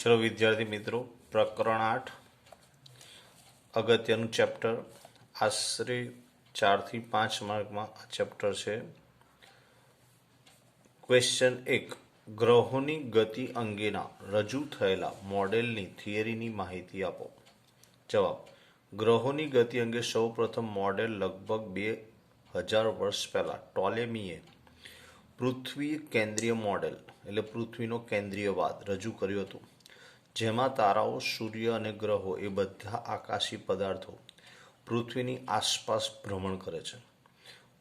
चलो विद्यार्थी मित्रों, प्रकरण 8 अगत्यनु चैप्टर आश्रे 4 થી 5 માર્કમાં આ ચેપ્ટર છે। ક્વેશ્ચન 1, ગ્રહોની ગતિ અંગેના રજૂ થયેલા મોડેલની થિયરીની માહિતી આપો। જવાબ, ગ્રહોની ગતિ અંગે સૌપ્રથમ મોડેલ લગભગ 2000 વર્ષ પહેલા ટોલેમીએ પૃથ્વી કેન્દ્રીય મોડેલ એટલે પૃથ્વીનો કેન્દ્રીયવાદ રજૂ કર્યું હતું, જેમાં તારાઓ, સૂર્ય અને ગ્રહો એ બધા આકાશી પદાર્થો પૃથ્વીની આસપાસ ભ્રમણ કરે છે।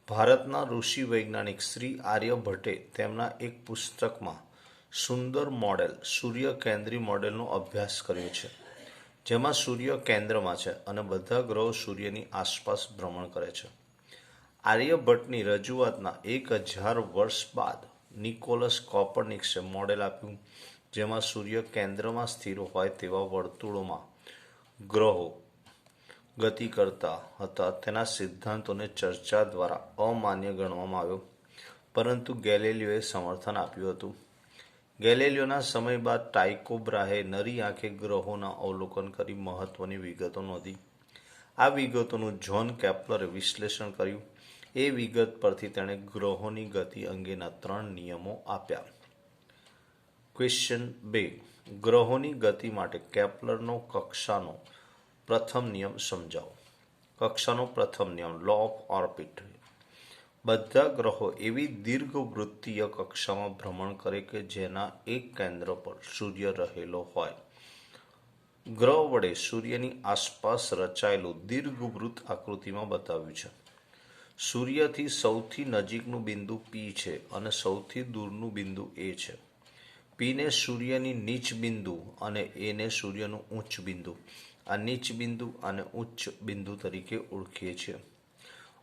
ભારતના ઋષિ વૈજ્ઞાનિક શ્રી આર્યભટ્ટે તેમના એક પુસ્તકમાં સુંદર મોડેલ સૂર્ય કેન્દ્રી મોડેલનો અભ્યાસ કર્યો છે, જેમાં સૂર્ય કેન્દ્રમાં છે અને બધા ગ્રહો સૂર્યની આસપાસ ભ્રમણ કરે છે। આર્યભટ્ટની રજૂઆતના 1000 વર્ષ બાદ નિકોલસ કોપરનિકસે મોડેલ આપ્યું, જેમાં સૂર્ય કેન્દ્રમાં સ્થિર હોય તેવા વર્તુળોમાં ગ્રહો ગતિ કરતા હતા। તેના સિદ્ધાંતોને ચર્ચા દ્વારા અમાન્ય ગણવામાં આવ્યો, પરંતુ ગેલિલિયોએ સમર્થન આપ્યું હતું। ગેલિલિયોના સમય બાદ ટાઇકો બ્રાહે નરી આંખે ગ્રહોના અવલોકન કરી મહત્વની વિગતો નોંધી। આ વિગતોનું જ્હોન કેપ્લરે વિશ્લેષણ કર્યું। એ વિગત પરથી તેણે ગ્રહોની ગતિ અંગેના 3 નિયમો આપ્યા। ક્વેશ્ચન 2, ગ્રહોની ગતિ માટે કેપ્લરનો કક્ષાનો પ્રથમ નિયમ સમજાવો। કક્ષાનો પ્રથમ નિયમ, લો ઓફ ઓર્બિટ। બધા ગ્રહો એવી દીર્ઘવૃત્તીય કક્ષામાં ભ્રમણ કરે કે જેના એક કેન્દ્ર પર સૂર્ય રહેલો હોય। ગ્રહ વડે સૂર્યની આસપાસ રચાયેલું દીર્ઘવૃત્ત આકૃતિમાં બતાવ્યું છે। સૂર્યથી સૌથી નજીકનું બિંદુ પી છે અને સૌથી દૂરનું બિંદુ એ છે। પીને સૂર્યની નીચ બિંદુ અને એને સૂર્યનું ઉચ્ચ બિંદુ, આ નીચ બિંદુ અને ઉચ્ચ બિંદુ તરીકે ઓળખીએ છીએ।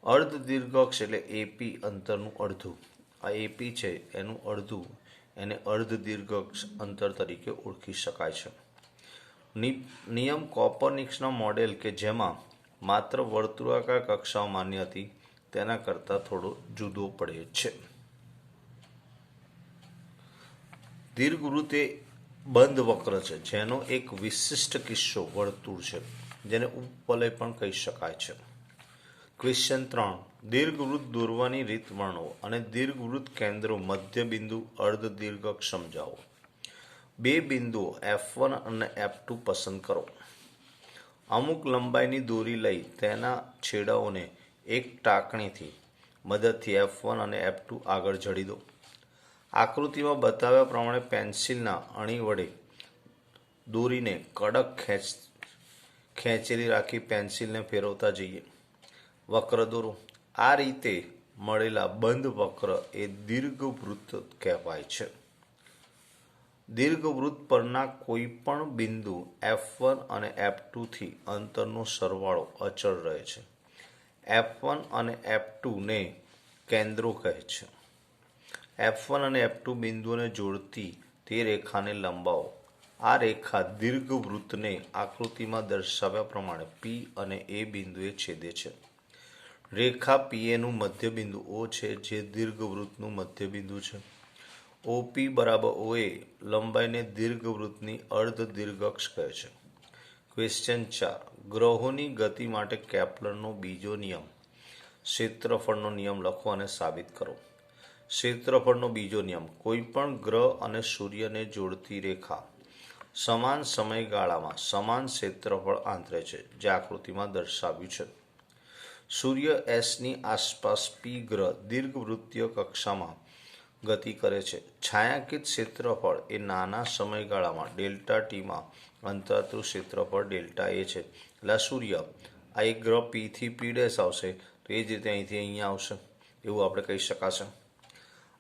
અર્ધ દીર્ઘઅક્ષ એટલે એપી અંતરનું અડધું, આ એપી છે એનું અડધું, એને અર્ધ દીર્ઘઅક્ષ અંતર તરીકે ઓળખી શકાય છે। નિયમ કોપરનિકસના મોડેલ કે જેમાં માત્ર વર્તુળાકાર કક્ષાઓ માન્ય હતી તેના કરતાં થોડો જુદો પડે છે। દીર્ઘવૃત્ત એ બંધ વક્ર છે, જેનો એક વિશિષ્ટ કિસ્સો વર્તુળ છે, જેને ઉપવલય પણ કહી શકાય છે। ક્વેશ્ચન 3, દીર્ઘવૃત્ત દોરવાની રીત વર્ણવો અને દીર્ઘવૃત્ત કેન્દ્રો, મધ્ય બિંદુ, અર્ધ દીર્ઘઅક્ષ સમજાવો। બે બિંદુઓ F1 અને F2 પસંદ કરો। અમુક લંબાઈની દોરી લઈ તેના છેડાઓને એક ટાંકણીથી મદદથી F1 અને F2 આગળ જડી દો। આકૃતિમાં બતાવ્યા પ્રમાણે પેન્સિલના અણી વડે દોરીને કડક ખેંચેલી રાખી પેન્સિલને ફેરવતા જઈએ। વક્ર દોરો। આ રીતે મળેલા બંધ વક્ર એ દીર્ઘવૃત્ત કહેવાય છે। દીર્ઘવૃત્ત પરના કોઈ પણ બિંદુ F1 અને F2 થી અંતરનો સરવાળો અચળ રહે છે। F1 અને F2 ને કેન્દ્રો કહે છે। F1 અને F2 બિંદુઓને જોડતી તે રેખાને લંબાવો। આ રેખા દીર્ઘવૃત્તને આકૃતિમાં દર્શાવ્યા પ્રમાણે P અને A બિંદુએ છેદે છે। રેખા PAનું મધ્યબિંદુ O છે, જે દીર્ઘવૃત્તનું મધ્યબિંદુ છે। OP બરાબર OA લંબાઈને દીર્ઘવૃત્તની અર્ધ દીર્ઘઅક્ષ કહે છે। ક્વેશ્ચન 4, ગ્રહોની ગતિ માટે કેપ્લરનો બીજો નિયમ, ક્ષેત્રફળનો નિયમ લખો અને સાબિત કરો। ક્ષેત્રફળનો બીજો નિયમ, કોઈ પણ ગ્રહ અને સૂર્યને જોડતી રેખા સમાન સમયગાળામાં સમાન ક્ષેત્રફળ આંતરે છે, જે આકૃતિમાં દર્શાવ્યું છે। સૂર્ય એસની આસપાસ પી ગ્રહ દીર્ઘવૃત્તીય કક્ષામાં ગતિ કરે છે। છાયાંકિત ક્ષેત્રફળ એ નાના સમયગાળામાં ડેલ્ટા ટીમાં અંતરાતું ક્ષેત્રફળ ડેલ્ટા એ છે। એટલે સૂર્ય, આ એક ગ્રહ પી થી પી ડેશ આવશે, તો એ જ રીતે અહીંથી અહીંયા આવશે, એવું આપણે કહી શકાશે।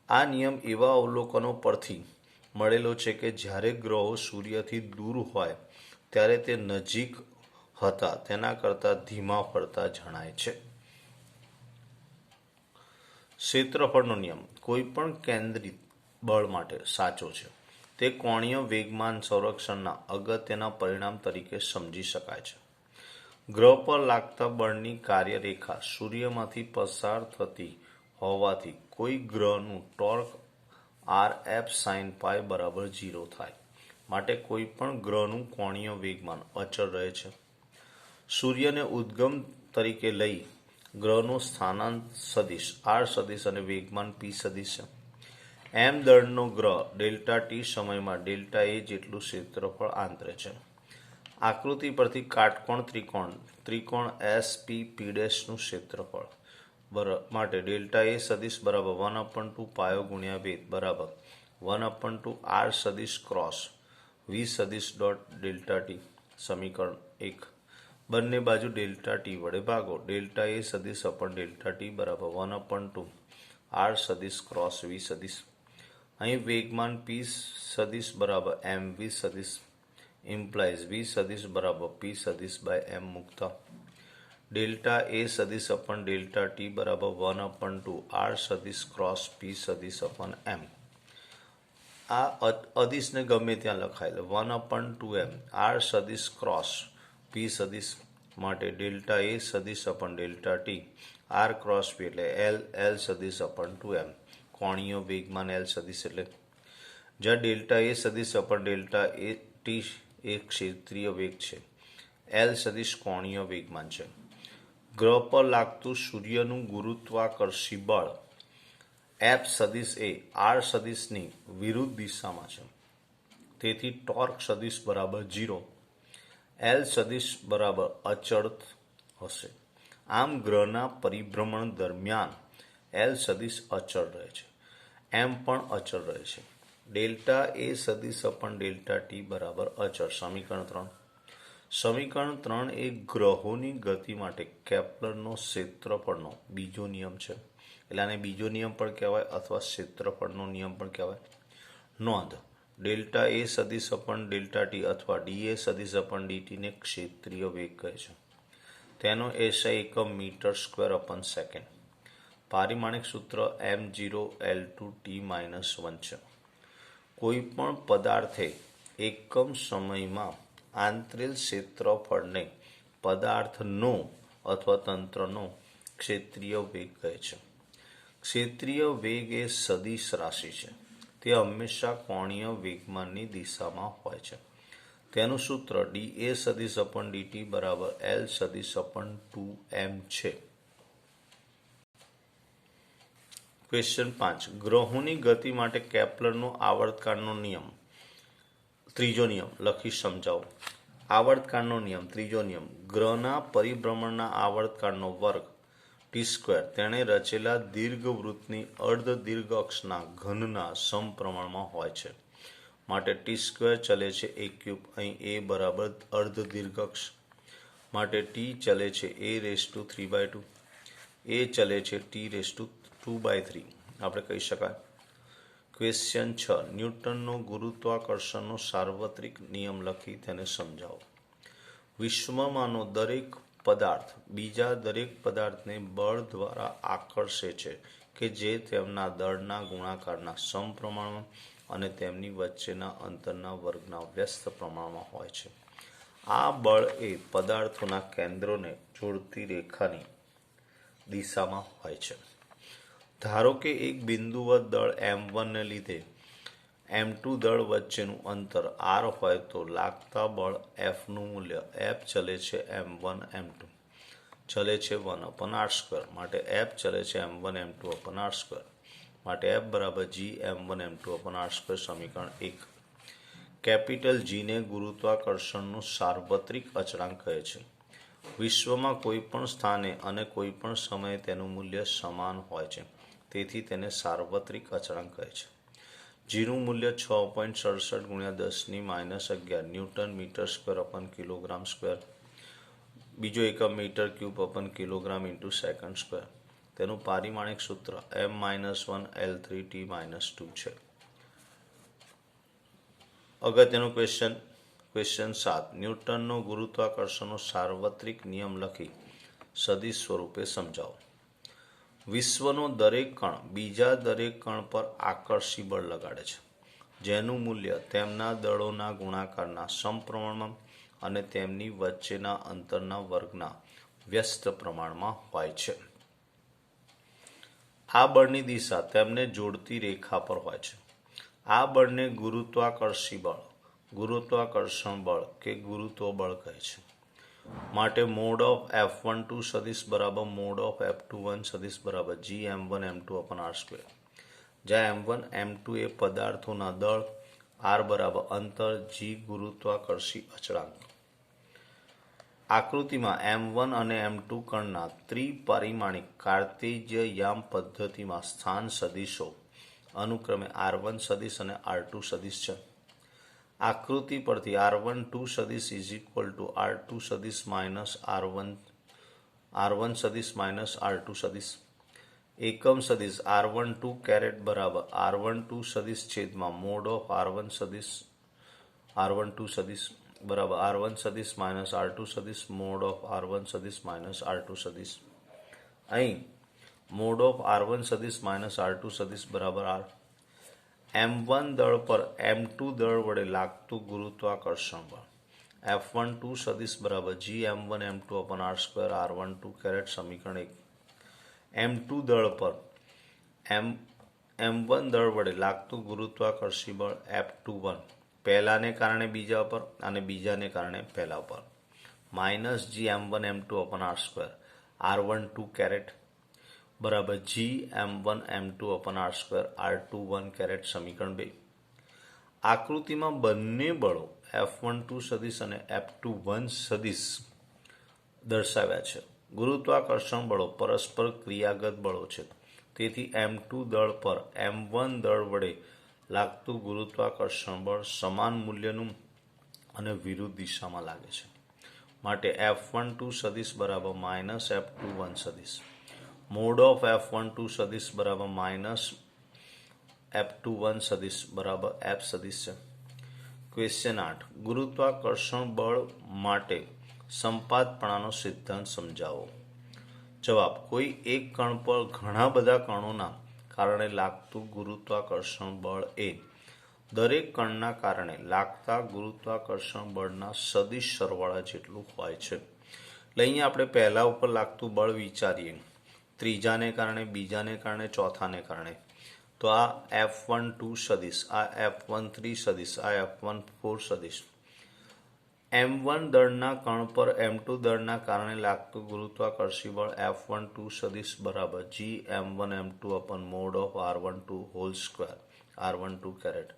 આ નિયમ એવા અવલોકનો પરથી મળેલો છે કે જ્યારે ગ્રહો સૂર્યથી દૂર હોય ત્યારે તે નજીક હતા તેના કરતાં ધીમા ફરતા જણાય છે। ક્ષેત્રફળનો નિયમ કોઈ પણ કેન્દ્રિત બળ માટે સાચો છે। તે કોણીય વેગમાન સંરક્ષણના અગત્યના પરિણામ તરીકે સમજી શકાય છે। ગ્રહ પર લાગતા બળની કાર્યરેખા સૂર્યમાંથી પસાર થતી હોવાથી કોઈ ગ્રહનું ટોર્ક RF sin π બરાબર 0 થાય। માટે કોઈ પણ ગ્રહનું કોણીય વેગમાન અચળ રહે છે. સૂર્યને ઉદ્ગમ તરીકે લઈ ગ્રહનો સ્થાનાંક સદિશ આર સદિશ અને વેગમાન પી સદિશ છે. એમ દળનો ગ્રહ ડેલ્ટા ટી સમયમાં ડેલ્ટા એ જેટલું ક્ષેત્રફળ આંતરે છે. આકૃતિ પરથી કાટકોણ ત્રિકોણ એસ પી પી નું ક્ષેત્રફળ માટે ડેલ્ટા એ સદિશ બરાબર 1/2 પાયો ગુણ્યા વેધ બરાબર 1/2 આર સદિશ ક્રોસ વી સદિશ ડોટ ડેલ્ટા ટી. સમીકરણ 1. બંને બાજુ ડેલ્ટા ટી વડે ભાગો. ડેલ્ટા એ સદિશ અપન ડેલ્ટા ટી બરાબર 1/2 આર સદિશ ક્રોસ વી સદિશ. અહીં વેગમાન પી સદિશ બરાબર એમ વી સદિશ ઇમ્પ્લાઇઝ વી સદિશ બરાબર પી સદિશ બાય એમ મૂકતા ડેલ્ટા એ સદિશ અપન ડેલ્ટા ટી બરાબર 1/2 આર સદિશ ક્રોસ પી સદિશ અપન એમ. આ અદિશને ગમે ત્યાં લખાય 1/2 એમ આર સદિશ ક્રોસ પી સદિશ માટે ડેલ્ટા એ સદિશ અપન ડેલ્ટા ટી આર ક્રોસ પી એટલે એલ સદિશ અપન 2m કોણીય વેગમાન એલ સદિશ એટલે જ્યાં ડેલ્ટા એ સદિશ અપન ડેલ્ટા એ ટી એ ક્ષેત્રીય વેગ છે, એલ સદિશ કોણીય વેગમાન છે. ગ્રહ પર લાગતું સૂર્યનું ગુરુત્વાકર્ષી બળ એફ સદિશ એ આર સદિશની વિરુદ્ધ દિશામાં છે, તેથી ટોર્ક સદિશ બરાબર 0, એલ સદિશ બરાબર અચળ હશે. આમ ગ્રહના પરિભ્રમણ દરમિયાન એલ સદિશ અચળ રહે છે, એમ પણ અચળ રહે છે. ડેલ્ટા એ સદિશ અપન ડેલ્ટા ટી બરાબર અચળ. સમીકરણ 3. સમીકરણ 3 એ ગ્રહોની ગતિ માટે કેપ્લરનો ક્ષેત્રફળનો બીજો નિયમ છે. એટલે આને બીજો નિયમ પણ કહેવાય અથવા ક્ષેત્રફળનો નિયમ પણ કહેવાય. નોંધ: ડેલ્ટા એ સદિશ અપન ડેલ્ટા ટી અથવા ડી એ સદિશ અપન ડીટીને ક્ષેત્રીય વેગ કહે છે. તેનો એસઆઈ એકમ મીટર સ્ક્વેર અપન સેકન્ડ. પારિમાણિક સૂત્ર m0L2T-1 છે. કોઈ પણ પદાર્થે એકમ સમયમાં આંતરેલ ક્ષેત્રફળને પદાર્થનો અથવા તંત્રનો ક્ષેત્રીય વેગ કહે છે. ક્ષેત્રીય વેગ એ સદિશ રાશિ છે. તે હંમેશા કોણીય વેગમાનની દિશામાં હોય છે. તેનું સૂત્ર ડી એ સદિશ અપન ડીટી બરાબર એલ સદિશ અપન 2m છે. ક્વેશ્ચન 5. ગ્રહોની ગતિ માટે કેપ્લરનો આવર્તકાળનો નિયમ ત્રીજો નિયમ લખી સમજાવો. આવર્તકાળનો નિયમ ત્રીજો નિયમ: ગ્રહના પરિભ્રમણના આવર્તકાળનો વર્ગ t², તેણે રચેલા દીર્ઘવૃત્તની અર્ધ દીર્ઘ અક્ષના ઘનના સમપ્રમાણમાં હોય છે. માટે t² ચલે છે a³. અહીં a બરાબર અર્ધ દીર્ઘ અક્ષ માટે t ચલે છે a⁵², a ચલે છે t⁵2/3 આપણે કહી શકાય. ક્વેશ્ચન 6. ન્યૂટનનો ગુરુત્વાકર્ષણનો સાર્વત્રિક નિયમ લખી તેને સમજાવો. વિશ્વમાંનો દરેક પદાર્થ બીજા દરેક પદાર્થને બળ દ્વારા આકર્ષે છે કે જે તેમના દળના ગુણાકારના સમપ્રમાણમાં અને તેમની વચ્ચેના અંતરના વર્ગના વ્યસ્ત પ્રમાણમાં હોય છે. આ બળ એ પદાર્થોના કેન્દ્રોને જોડતી રેખાની દિશામાં હોય છે. ધારો કે એક બિંદુવત દળ m1 ને લીધે m2 દળ વચ્ચેનું અંતર r હોય તો લાગતા બળ Fનું મૂલ્ય F ચલે છે m1 m2 ચલે છે 1/r². માટે F ચલે છે m1 m2/r². માટે F બરાબર g m1 m2/r². સમીકરણ 1. કેપિટલ Gને ગુરુત્વાકર્ષણનું સાર્વત્રિક અચળાંક કહે છે. વિશ્વમાં કોઈ પણ સ્થાને અને કોઈ પણ સમયે તેનું મૂલ્ય સમાન હોય છે, તેથી તેને સાર્વત્રિક અચળાંક કહે છે. જીનું મૂલ્ય 6.67 × 10⁻11 newton metre square upon kilogram square. બીજો એકમ metre cube upon kilogram into second square. તેનું પારિમાણિક સૂત્ર m-1L3T-2 છે. અગત્યનો ક્વેશ્ચન. ક્વેશ્ચન 7. ન્યૂટનનો ગુરુત્વાકર્ષણનો સાર્વત્રિક નિયમ લખી સદિશ સ્વરૂપે સમજાવો. વિશ્વનો દરેક કણ બીજા દરેક કણ પર આકર્ષી બળ લગાડે છે, જેનું મૂલ્ય તેમના દળોના ગુણાકારના સમપ્રમાણમાં અને તેમની વચ્ચેના અંતરના વર્ગના વ્યસ્ત પ્રમાણમાં હોય છે. આ બળની દિશા તેમને જોડતી રેખા પર હોય છે. આ બળને ગુરુત્વાકર્ષી બળ ગુરુત્વાકર્ષણ બળ કે ગુરુત્વ બળ કહે છે. માટે મોડ ઓફ F12 સદિશ બરાબર મોડ ઓફ F21 સદિશ બરાબર Gm1 m2 upon r square, જ્યાં m1 m2 એ પદાર્થોના દળ, r બરાબર અંતર, g ગુરુત્વાકર્ષી અચળાંક. આકૃતિમાં m1 અને m2 કણના ત્રિપરિમાણિક કાર્તેજ્ય યામ પદ્ધતિમાં સ્થાન સદિશો અનુક્રમે r1 સદિશ અને r2 સદિશ છે. આકૃતિ પરથી r12 સદિશ ઇઝ ઇક્વલ ટુ r2 સદિશ માઇનસ r1 સદિશ માઇનસ r2 સદિશ. એકમ સદિશ r12 કેરેટ બરાબર r12 સદિશ છેદમાં મોડ ઓફ r1 સદિશ r12 સદિશ બરાબર r1 સદિશ માઇનસ r2 સદિશ મોડ ઓફ r1 સદિશ માઇનસ r2 સદિશ. અહીં મોડ ઓફ r1 સદિશ માઇનસ r2 સદિશ બરાબર r. m1 દળ પર m2 દળ વડે લાગતું ગુરુત્વાકર્ષણ બળ F12 સદિશ બરાબર Gm1 m2 upon r square r12 caret સમીકરણ 1. m2 દળ પર m1 દળ વડે લાગતું ગુરુત્વાકર્ષી બળ F21 પહેલાને કારણે બીજા પર અને બીજાને કારણે પહેલા પર minus Gm1 m2 upon r square r12 caret બરાબર Gm1 m2 upon r square r21 caret સમીકરણ 2. આકૃતિમાં બંને બળો F12 સદિશ અને F21 સદિશ દર્શાવ્યા છે. ગુરુત્વાકર્ષણ બળો પરસ્પર ક્રિયાગત બળો છે, તેથી m2 દળ પર m1 દળ વડે લાગતું ગુરુત્વાકર્ષણ બળ સમાન મૂલ્યનું અને વિરુદ્ધ દિશામાં લાગે છે. માટે F12 સદિશ બરાબર માઇનસ F21 સદિશ. મોડ ઓફ F12 સદિશ બરાબર માઇનસ F21 સદિશ બરાબર F સદિશ છે. ક્વેશ્ચન 8. ગુરુત્વાકર્ષણ બળ માટે સંપાતપણાનો સિદ્ધાંત સમજાવો. જવાબ. કોઈ એક કણ પર ઘણા બધા કણોના કારણે લાગતું ગુરુત્વાકર્ષણ બળ એ દરેક કણના કારણે લાગતા ગુરુત્વાકર્ષણ બળના સદિશ સરવાળા જેટલું હોય છે. એટલે અહીંયા આપણે પહેલા ઉપર લાગતું બળ વિચારીએ, ત્રીજાને કારણે, બીજાને કારણે, ચોથાને કારણે. તો આ F12 સદિશ, આ F13 સદિશ, આ F14 સદિશ. m1 દળના કણ પર m2 દળના કારણે લાગતું ગુરુત્વાકર્ષી બળ F12 સદિશ બરાબર Gm1 m2 upon mod of r12 whole square r12 caret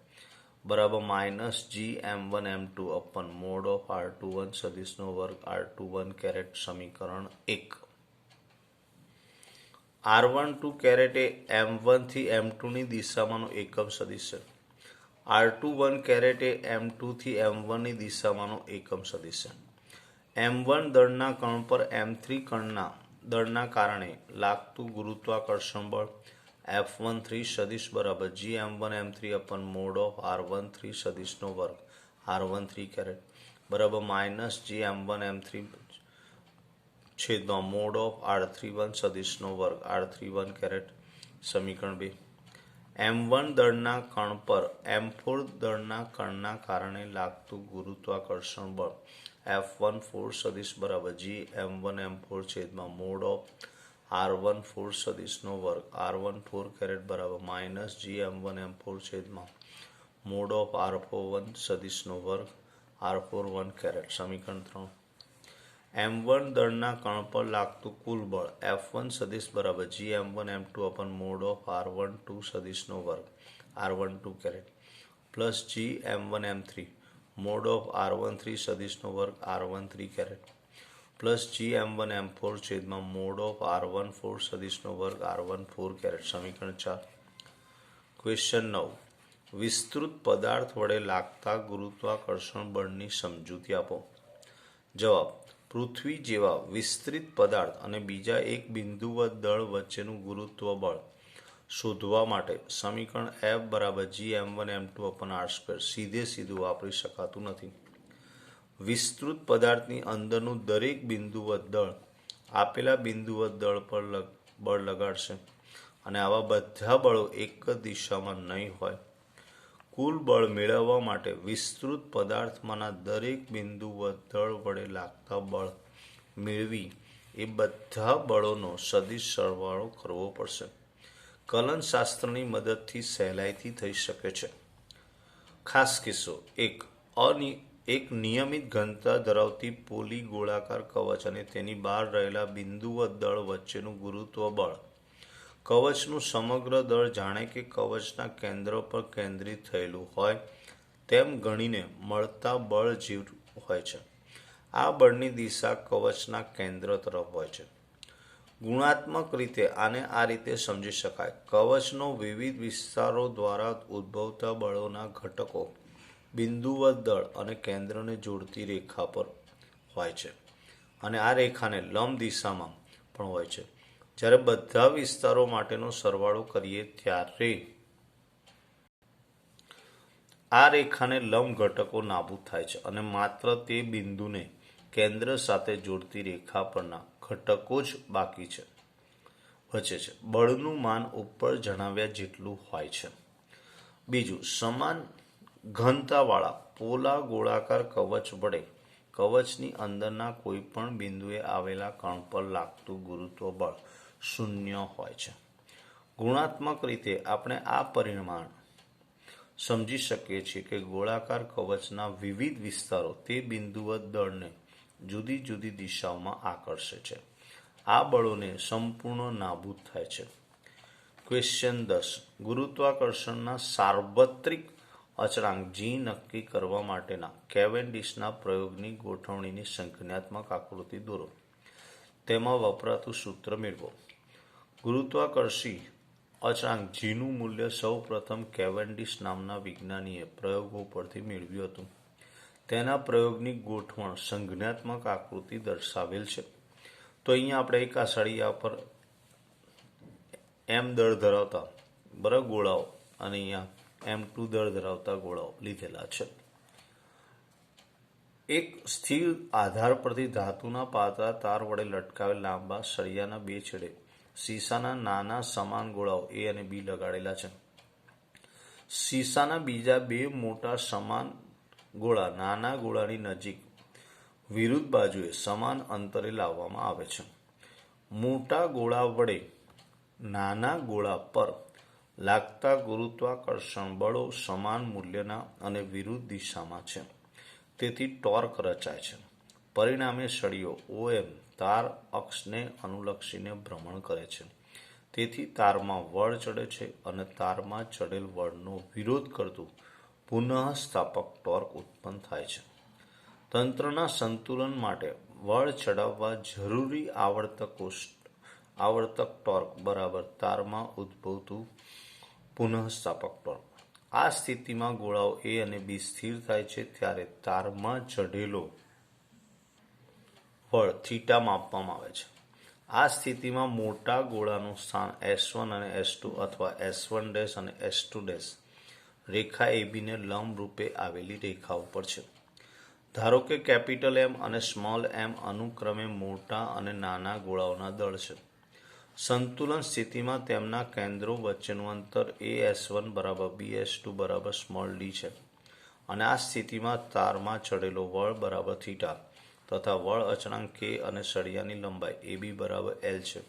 બરાબર minus Gm1 m2 upon mod of r21 સદિશનો વર્ગ r21 કેરેટ સમીકરણ 1. r12 કેરેટ એ m1 થી m2 ની દિશામાંનો એકમ સદિશ છે. r21 કેરેટ એ m2 થી m1 ની દિશામાંનો એકમ સદિશ છે. m1 દળના કણ પર m3 કણના દળના કારણે લાગતું ગુરુત્વાકર્ષણ બળ F13 સદિશ બરાબર Gm1 m3 અપન mod of r13 સદિશનો વર્ગ r13 કેરેટ બરાબર માઇનસ Gm1 m3 છેદમાં મોડ ઓફ r31 સદિશનો વર્ગ r31 કેરેટ સમીકરણ 2. m1 દળના કણ પર m4 દળના કણના કારણે લાગતું ગુરુત્વાકર્ષણ બળ F14 સદિશ બરાબર Gm1 m4 છેદમાં મોડ ઓફ r14 સદિશનો વર્ગ r14 કેરેટ બરાબર માઇનસ Gm1 m4 છેદમાં મોડ ઓફ r41 સદિશનો વર્ગ r41 કેરેટ સમીકરણ 3. m1 દળના કણ પર લાગતું કુલ બળ F1 સદિશ બરાબર Gm1 m2 upon mod of r12 સદિશનો વર્ગ r12 caret plus Gm1 m3 mod of r13 સદિશનો વર્ગ r13 caret plus Gm1 m4 છેદમાં મોડ ઓફ r14 સદિશનો વર્ગ r14 કેરેટ સમીકરણ 4. ક્વેશ્ચન 9. વિસ્તૃત પદાર્થ વડે લાગતા ગુરુત્વાકર્ષણ બળની સમજૂતી આપો. જવાબ. પૃથ્વી જેવા વિસ્તૃત પદાર્થ અને બીજા એક બિંદુવત દળ વચ્ચેનું ગુરુત્વ બળ શોધવા માટે સમીકરણ F બરાબર Gm1 m2 upon r square સીધું વાપરી શકાતું નથી. વિસ્તૃત પદાર્થની અંદરનું દરેક બિંદુવત દળ આપેલા બિંદુવત દળ પર બળ લગાડશે અને આવા બધા બળો એક જ દિશામાં નહીં હોય. કુલ બળ મેળવવા માટે વિસ્તૃત પદાર્થમાંના દરેક બિંદુવત દળ વડે લાગતા બળ મેળવી એ બધા બળોનો સદિશ સરવાળો કરવો પડશે. કલનશાસ્ત્રની મદદથી સહેલાઈથી થઈ શકે છે. ખાસ કિસ્સો 1. એક નિયમિત ઘનતા ધરાવતી પોલી ગોળાકાર કવચ અને તેની બહાર રહેલા બિંદુવત દળ વચ્ચેનું ગુરુત્વ બળ. કવચનું સમગ્ર દળ જાણે કે કવચના કેન્દ્ર પર કેન્દ્રિત થયેલું હોય તેમ ગણીને મળતા બળ જેવું હોય છે. આ બળની દિશા કવચના કેન્દ્ર તરફ હોય છે. ગુણાત્મક રીતે આને આ રીતે સમજી શકાય. કવચનો વિવિધ વિસ્તારો દ્વારા ઉદ્ભવતા બળોના ઘટકો બિંદુવત દળ અને કેન્દ્રને જોડતી રેખા પર હોય છે અને આ રેખાને લંબ દિશામાં પણ હોય છે. જ્યારે બધા વિસ્તારો માટેનો સરવાળો કરીએ ત્યારે આ રેખાને લંબ ઘટકો નાબૂદ થાય છે અને માત્ર તે બિંદુને કેન્દ્ર સાથે જોડતી રેખા પરના ઘટકો જ બાકી બચે છે. બળનું માન ઉપર જણાવ્યા જેટલું હોય છે. બીજું, સમાન ઘનતાવાળા પોલા ગોળાકાર કવચ વડે કવચની અંદરના કોઈ પણ બિંદુએ આવેલા કણ પર લાગતું ગુરુત્વ બળ 0 હોય છે. ગુણાત્મક રીતે આપણે આ પરિમાણ સમજી શકીએ છીએ કે ગોળાકાર કવચના વિવિધ વિસ્તારો તે બિંદુવત દળને જુદી જુદી દિશાઓમાં આકર્ષે છે. આ બળોને સંપૂર્ણ નાબૂદ થાય છે. ક્વેશ્ચન 10. ગુરુત્વાકર્ષણના સાર્વત્રિક અચળાંક G નક્કી કરવા માટેના કેવેન્ડિશના પ્રયોગની ગોઠવણીની સંખ્યાત્મક આકૃતિ દોરો. તેમાં વપરાતું સૂત્ર મેળવો. ગુરુત્વાકર્ષી અચળાંક Gનું મૂલ્ય સૌ પ્રથમ કેવેન્ડિશ નામના વિજ્ઞાનીએ પ્રયોગો પરથી મેળવ્યું હતું. તેના પ્રયોગની ગોઠવણ સંખ્યાત્મક આકૃતિ દર્શાવેલ છે. તો અહીંયા આપણે એક આ સળિયા પર m દળ ધરાવતા બરાબર ગોળાઓ અને અહીંયા m2 દળ ધરાવતા ગોળાઓ લીધેલા છે. એક સ્થિર આધાર પરથી ધાતુના પાતળા તાર વડે લટકાવેલ લાંબા સળિયાના બે છેડે શીશાના નાના સમાન ગોળાઓ A અને B લગાડેલા છે. શીશાના બીજા બે મોટા સમાન ગોળા નાના ગોળાની નજીક વિરુદ્ધ બાજુએ સમાન અંતરે લાવવામાં આવે છે. મોટા ગોળા વડે નાના ગોળા પર લાગતા ગુરુત્વાકર્ષણ બળો સમાન મૂલ્યના અને વિરુદ્ધ દિશામાં છે. તેથી ટોર્ક રચાય છે. પરિણામે સળિયો OM તાર અક્ષને અનુલક્ષીને ભ્રમણ કરે છે. તેથી તારમાં બળ ચડે છે અને તારમાં ચડેલ બળનો વિરોધ કરતું પુનઃસ્થાપક ટોર્ક ઉત્પન્ન થાય છે. તંત્રના સંતુલન માટે બળ ચડાવવા જરૂરી આવર્તક ટોર્ક બરાબર તારમાં ઉદ્ભવતું પુનઃસ્થાપક ટોર્ક. આ સ્થિતિમાં ગોળાઓ A અને B સ્થિર થાય છે ત્યારે તારમાં ચઢેલો બળ થીટા માપવામાં આવે છે. આ સ્થિતિમાં મોટા ગોળાનું સ્થાન S1 અને S2 અથવા S1' અને S2' રેખા ABને લંબ રૂપે આવેલી રેખા ઉપર છે. ધારો કે કેપિટલ M અને સ્મોલ m અનુક્રમે મોટા અને નાના ગોળાઓના દળ છે. સંતુલન સ્થિતિમાં તેમના કેન્દ્રો વચ્ચેનું અંતર AS1 બરાબર BS2 બરાબર સ્મોલ d છે અને આ સ્થિતિમાં તારમાં ચડેલો બળ બરાબર થીટા તથા બળ અચળાંક K અને સળિયાની લંબાઈ AB બરાબર L છે.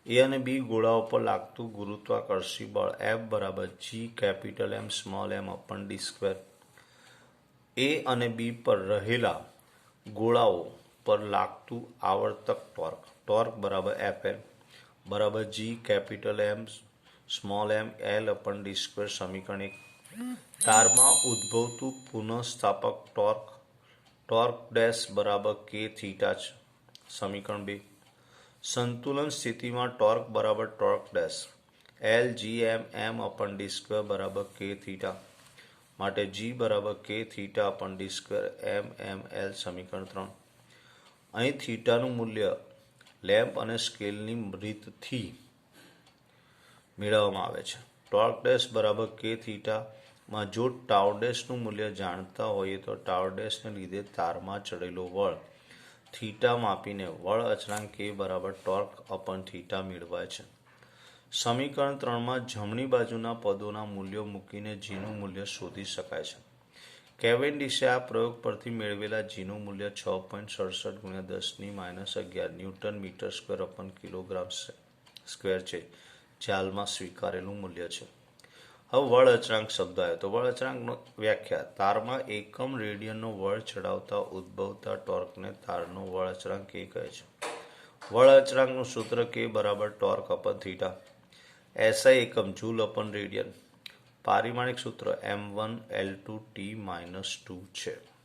A અને B ગોળાઓ પર લાગતું ગુરુત્વાકર્ષી બળ F બરાબર G capital M small m upon d square. A અને B પર રહેલા ગોળાઓ પર લાગતું આવર્તક ટોર્ક બરાબર FL બરાબર G capital M small m L upon d square. સમીકરણ 1. તારમાં ઉદ્ભવતું પુનઃસ્થાપક ટોર્ક ડેશ બરાબર K થીટા છે. સમીકરણ 2. સંતુલન સ્થિતિમાં ટોર્ક બરાબર torque dash L G M upon d square બરાબર K થીટા માટે G બરાબર K theta upon d square M L. સમીકરણ 3. અહીં થીટાનું મૂલ્ય લેમ્પ અને સ્કેલની રીતથી મેળવવામાં આવે છે. ટોર્ક ડેશ બરાબર K થીટામાં જો ટાઉ ડેશનું મૂલ્ય જાણતા હોઈએ તો ટાઉ ડેશને લીધે તારમાં ચડેલો બળ થીટા માપીને બળ અચળાંક K બરાબર ટોર્ક અપન થીટા મેળવાય છે. સમીકરણ 3માં જમણી બાજુના પદોના મૂલ્યો મૂકીને Gનું મૂલ્ય શોધી શકાય છે. કેવેન્ડિશે આ પ્રયોગ પરથી મેળવેલા Gનું મૂલ્ય 6.67 × 10⁻11 newton metre square upon kilogram square છે. જે હાલમાં સ્વીકારેલું મૂલ્ય છે. હવે વળ અચળાંક શબ્દ આવ્યો તો વળ અચળાંકનો વ્યાખ્યા તારમાં એકમ રેડિયનનો વળ ચડાવતા ઉદ્ભવતા ટોર્કને તારનો વળ અચળાંક કે કહે છે. વળ અચળાંકનું સૂત્ર કે બરાબર ટોર્ક અપન થીટા. એસઆઈ એકમ જૂલ અપન રેડિયન. પારિમાણિક સૂત્ર M1 L2 T-2 છે.